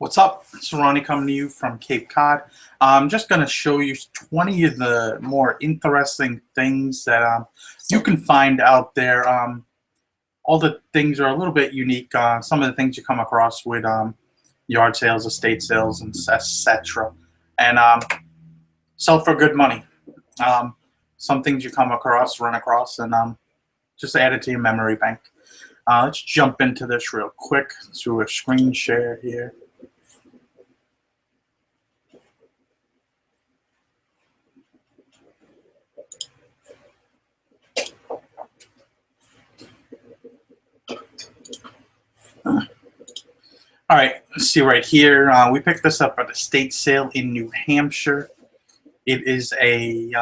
What's up? It's Ronnie coming to you from Cape Cod. I'm just going to show you 20 of the more interesting things that you can find out there. All the things are a little bit unique. Some of the things you come across with yard sales, estate sales, and etc. And sell for good money. Some things you run across, and just add it to your memory bank. Let's jump into this real quick through a screen share here. All right, let's see right here. We picked this up at a estate sale in New Hampshire. It is it's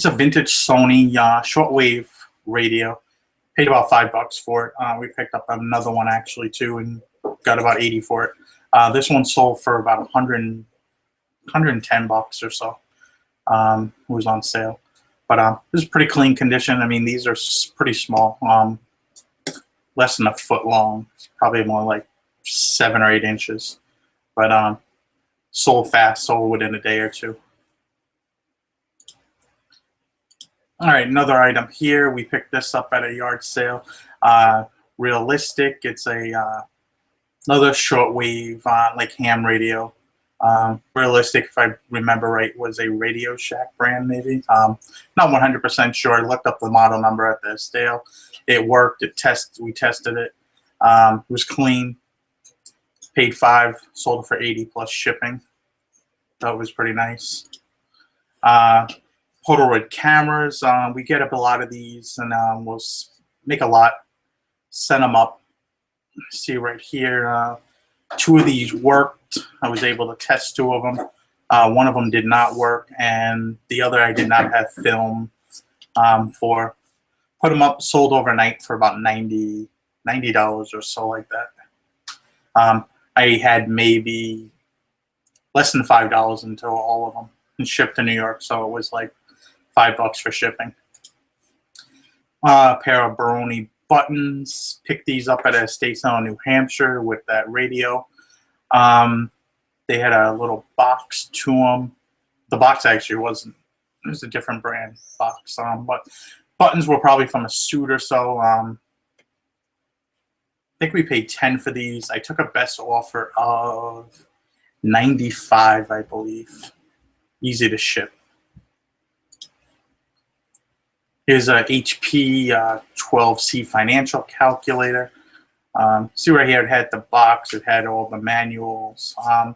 a vintage Sony shortwave radio. Paid about $5 for it. We picked up another one actually too, and got about 80 for it. This one sold for about 110 bucks or so. It was on sale, but this is pretty clean condition. I mean, these are pretty small, less than a foot long, probably more like 7 or 8 inches, but sold fast, sold within a day or two. All right, another item here. We picked this up at a yard sale. Realistic. It's a another shortwave like ham radio. Realistic, if I remember right, was a Radio Shack brand maybe. Not 100% sure. I looked up the model number at the sale. It worked. We tested it. It was clean. Paid $5, sold it for 80 plus shipping. That was pretty nice. Polaroid cameras. We get up a lot of these, and we'll make a lot, send them up. See right here, 2 of these worked. I was able to test 2 of them. One of them did not work, and the other I did not have film for. Put them up, sold overnight for about $90 or so, like that. I had maybe less than $5 until all of them, and shipped to New York, so it was like $5 for shipping. A pair of Baroni buttons. Picked these up at a estate sale in New Hampshire with that radio. They had a little box to them. The box actually wasn't. It was a different brand box, but buttons were probably from a suit or so. I think we paid 10 for these. I took a best offer of 95, I believe. Easy to ship. Here's a HP 12C financial calculator. See right here, it had the box, it had all the manuals. And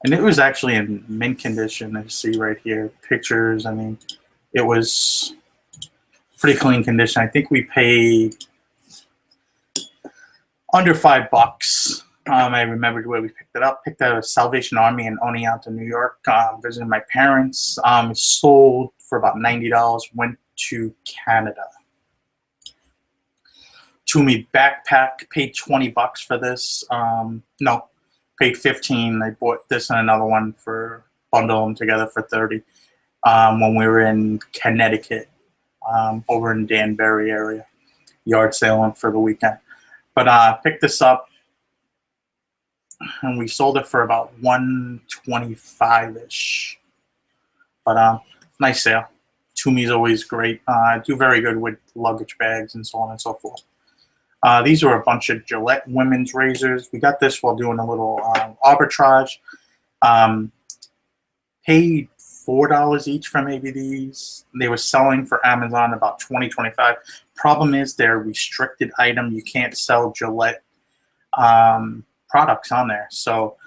it was actually in mint condition. I see right here, pictures. I mean, it was pretty clean condition. I think we paid under $5. I remembered where we picked it up. Picked up a Salvation Army in Oneonta, New York. Visiting my parents. It sold for about $90. Went to Canada. Tumi backpack. Paid $20 for this. No, paid 15. I bought this and another one for bundle them together for 30. When we were in Connecticut, over in Danbury area, yard sailing for the weekend. But picked this up, and we sold it for about $125-ish. But nice sale. Tumi's always great. Do very good with luggage bags and so on and so forth. These are a bunch of Gillette women's razors. We got this while doing a little arbitrage. Paid $4 each for maybe these. They were selling for Amazon about $20, $25. Problem is they're a restricted item. You can't sell Gillette products on there. So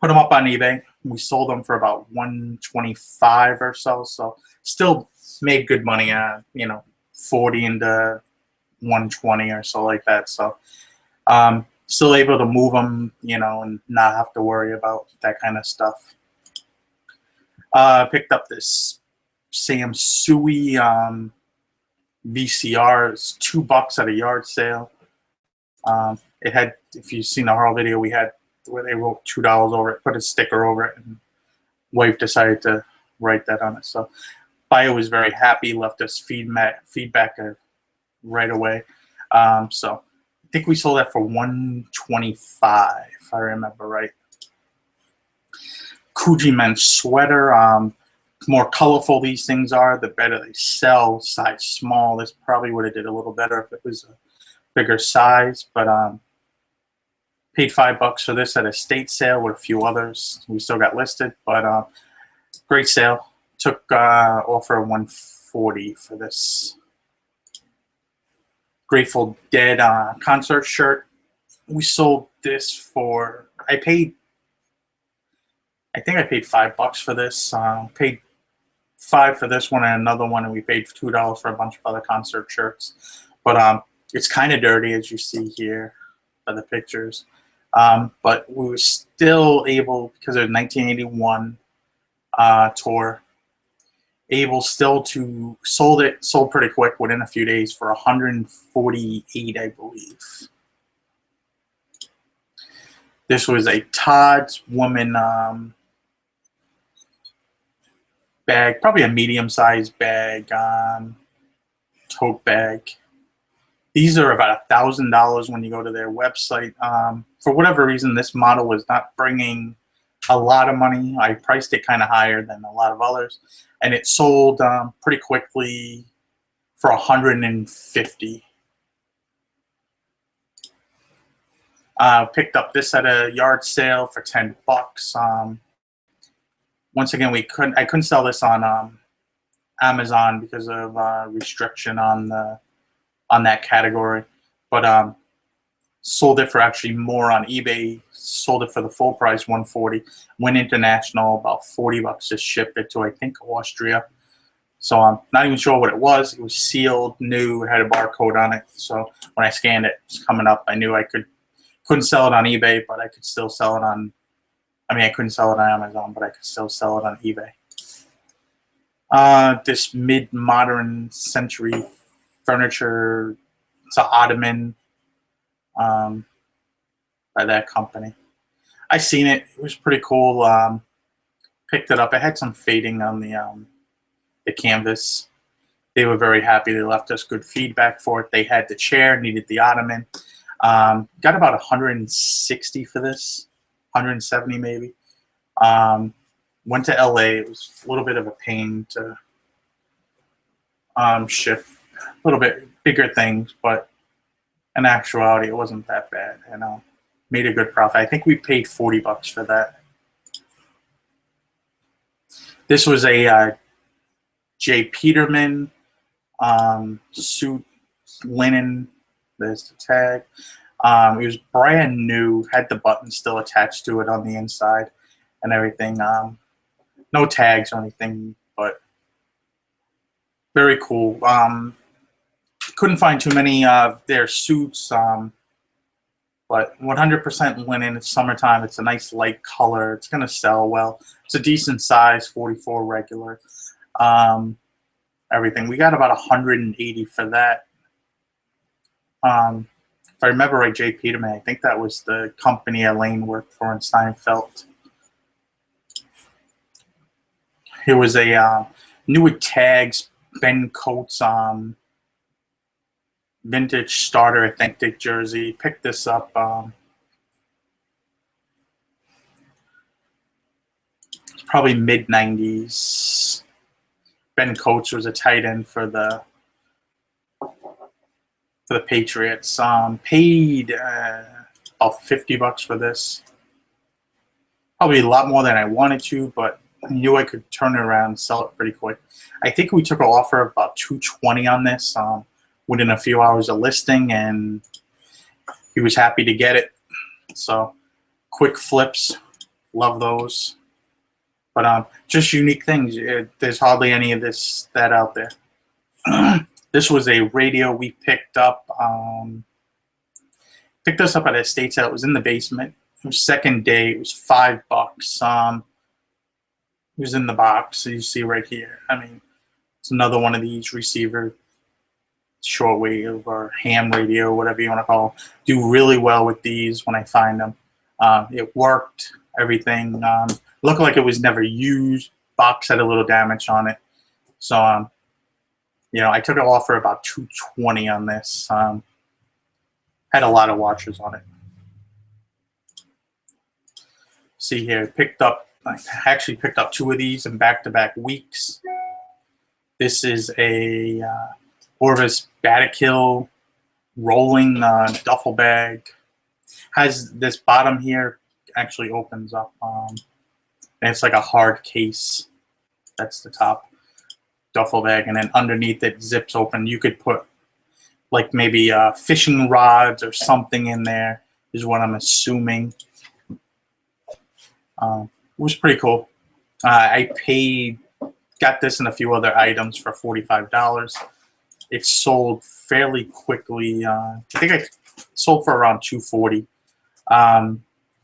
put them up on eBay. We sold them for about $125 or so. So still made good money. You know, 40 into 120 or so, like that. So still able to move them, you know, and not have to worry about that kind of stuff. Picked up this Samsui VCR. It's $2 at a yard sale. It had, if you've seen the horror video, we had where they wrote $2 over it, put a sticker over it, and wife decided to write that on it. So buyer was very happy, left us feedback right away. So think we sold that for $125, if I remember right. Coogi men's sweater. More colorful these things are, the better they sell. Size small, this probably would have did a little better if it was a bigger size, but paid $5 for this at a state sale with a few others. We still got listed, but great sale. Took offer of $140 for this. Grateful Dead concert shirt. We sold this for, I think I paid $5 for this. Paid $5 for this one and another one, and we paid $2 for a bunch of other concert shirts. But it's kind of dirty, as you see here by the pictures. But we were still able, because of the 1981 tour, able still to sold pretty quick within a few days for $148, I believe. This was a Todd's woman bag, probably a medium-sized bag, tote bag. These are about $1,000 when you go to their website. For whatever reason, this model was not bringing a lot of money. I priced it kind of higher than a lot of others, and it sold pretty quickly for $150. Picked up this at a yard sale for $10. Once again, I couldn't sell this on Amazon because of restriction on that category, but sold it for actually more on eBay. Sold it for the full price, $140. Went international, about $40 to ship it to, I think, Austria. So I'm not even sure what it was. It was sealed, new, it had a barcode on it. So when I scanned it, it's coming up. I knew I couldn't sell it on eBay, but I could still sell it on. I couldn't sell it on Amazon, but I could still sell it on eBay. This mid-modern century furniture, it's an ottoman by that company. I seen it. It was pretty cool. Picked it up. It had some fading on the canvas. They were very happy. They left us good feedback for it. They had the chair, needed the ottoman. Got about $160 for this. 170 maybe. Went to LA. It was a little bit of a pain to ship a little bit bigger things, but in actuality, it wasn't that bad. And made a good profit. I think we paid $40 for that. This was a J. Peterman suit, linen. There's the tag. It was brand new, had the button still attached to it on the inside and everything. No tags or anything, but very cool. Couldn't find too many of their suits, but 100% linen. It's summertime. It's a nice light color. It's going to sell well. It's a decent size, 44 regular. Everything. We got about 180 for that. If I remember right, J. Peterman, I think that was the company Elaine worked for in Steinfeld. Here was a new with tags, Ben Coates vintage starter authentic jersey. Picked this up. It's probably mid-90s. Ben Coates was a tight end for the Patriots. Paid about $50 for this. Probably a lot more than I wanted to, but I knew I could turn it around and sell it pretty quick. I think we took an offer of about $220 on this within a few hours of listing, and he was happy to get it. So quick flips, love those. But just unique things. There's hardly any of that out there. This was a radio we picked up. Picked this up at a estate sale. It was in the basement. It was second day. It was $5. It was in the box. So you see right here. It's another one of these receiver, shortwave or ham radio, whatever you want to call them. Do really well with these when I find them. It worked. Everything looked like it was never used. Box had a little damage on it. So I took an offer about $220 on this. Had a lot of watches on it. See here, I actually picked up 2 of these in back-to-back weeks. This is a Orvis Batikill rolling duffel bag. Has this bottom here actually opens up, and it's like a hard case. That's the top duffel bag, and then underneath it zips open. You could put like maybe fishing rods or something in there, is what I'm assuming. It was pretty cool. I got this and a few other items for $45. It sold fairly quickly. I think I sold for around $240.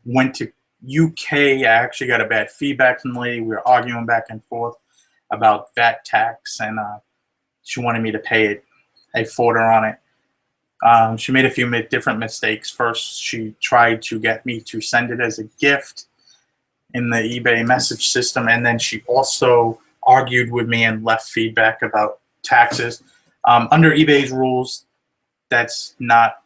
Went to UK. I actually got a bad feedback from the lady. We were arguing back and forth about VAT tax, and she wanted me to pay it. I fought her on it. She made a few different mistakes. First, she tried to get me to send it as a gift in the eBay message system, and then she also argued with me and left feedback about taxes. Under eBay's rules, that's not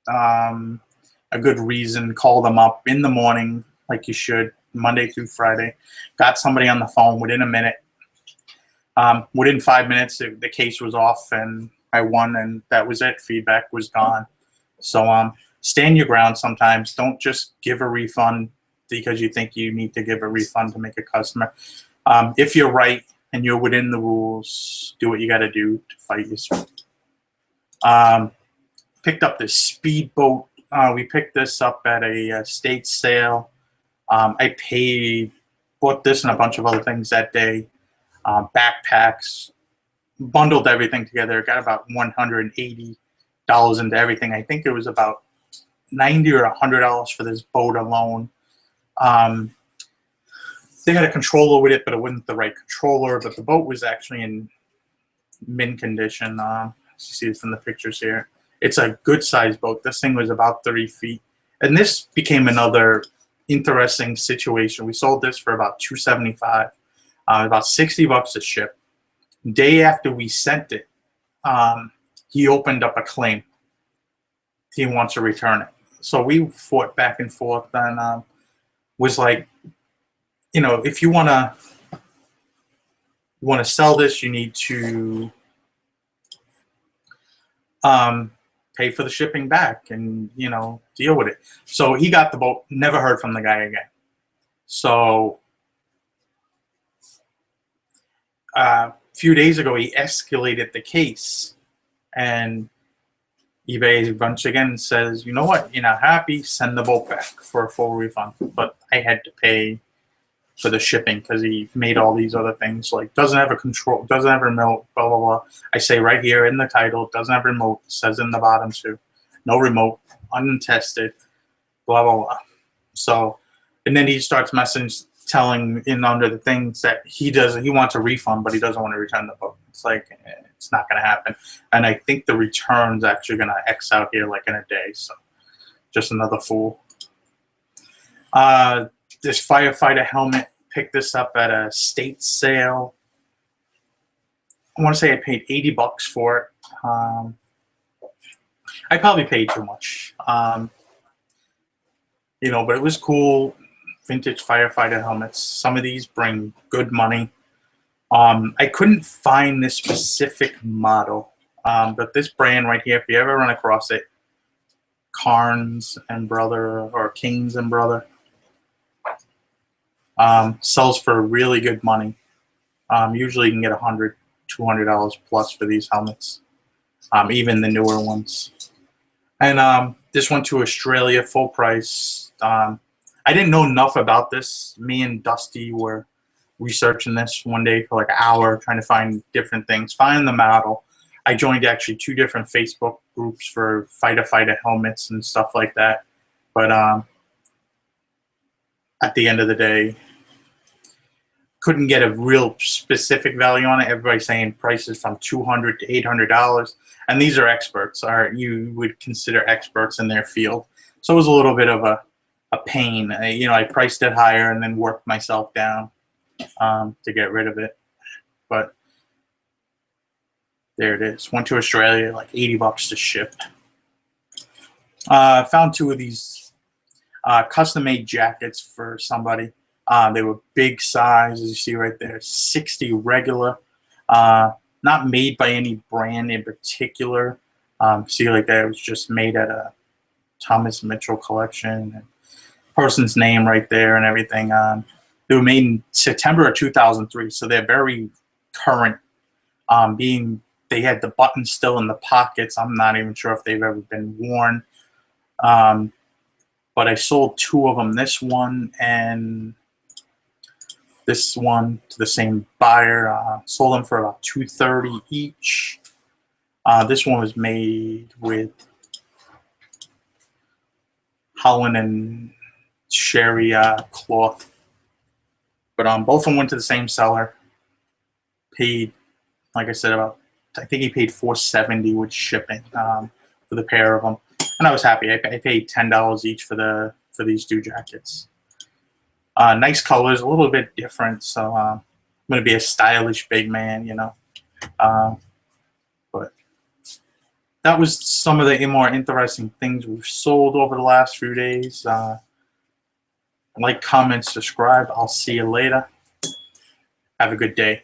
a good reason. Call them up in the morning like you should, Monday through Friday. Got somebody on the phone within a minute. Within 5 minutes, the case was off and I won, and that was it. Feedback was gone. So stand your ground sometimes. Don't just give a refund because you think you need to give a refund to make a customer. If you're right and you're within the rules, do what you got to do to fight yourself. Picked up this speedboat. We picked this up at a state sale. I bought this and a bunch of other things that day. Backpacks, bundled everything together. Got about $180 into everything. I think it was about $90 or $100 for this boat alone. They had a controller with it, but it wasn't the right controller. But the boat was actually in mint condition. As you see it from the pictures here. It's a good-sized boat. This thing was about 30 feet. And this became another interesting situation. We sold this for about $275, about $60 a ship. Day after we sent it, he opened up a claim. He wants to return it. So we fought back and forth, and was like, you know, if you want to sell this, you need to pay for the shipping back and, you know, deal with it. So he got the boat, never heard from the guy again. So a few days ago, he escalated the case, and eBay once again says, you know what, you're not happy, send the boat back for a full refund. But I had to pay for the shipping because he made all these other things, like doesn't have a control, doesn't have a remote, blah, blah, blah. I say right here in the title, doesn't have remote, says in the bottom too, no remote, untested, blah, blah, blah. So, and then he starts telling in under the things that he wants a refund, but he doesn't want to return the boat. It's like, it's not going to happen. And I think the return's actually going to X out here like in a day. So just another fool. This firefighter helmet, picked this up at a state sale. I want to say I paid $80 for it. I probably paid too much. You know, but it was cool. Vintage firefighter helmets. Some of these bring good money. I couldn't find this specific model, but this brand right here, if you ever run across it, Carnes and Brother or Kings and Brother, sells for really good money. Usually you can get $100, $200 plus for these helmets, even the newer ones. And this went to Australia, full price. I didn't know enough about this. Me and Dusty were researching this one day for like an hour, trying to find different things, find the model. I joined actually 2 different Facebook groups for fighter helmets and stuff like that. But at the end of the day, couldn't get a real specific value on it. Everybody's saying prices from $200 to $800, and these are experts, or you would consider experts in their field. So it was a little bit of a pain. You know, I priced it higher and then worked myself down to get rid of it. But there it is. Went to Australia, like $80 to ship. Found two of these custom-made jackets for somebody. They were big size, as you see right there, 60 regular. Not made by any brand in particular. See, like that, it was just made at a Thomas Mitchell collection. And person's name right there and everything. They were made in September of 2003, so they're very current. Being they had the buttons still in the pockets. I'm not even sure if they've ever been worn. But I sold two of them, this one and this one, to the same buyer. Sold them for about $230 each. This one was made with Holland and Sherry cloth. But both of them went to the same seller. Paid, like I said, I think he paid $470 with shipping for the pair of them, and I was happy. I paid $10 each for these two jackets. Nice colors, a little bit different. So I'm gonna be a stylish big man, you know. But that was some of the more interesting things we've sold over the last few days. Like, comment, subscribe. I'll see you later. Have a good day.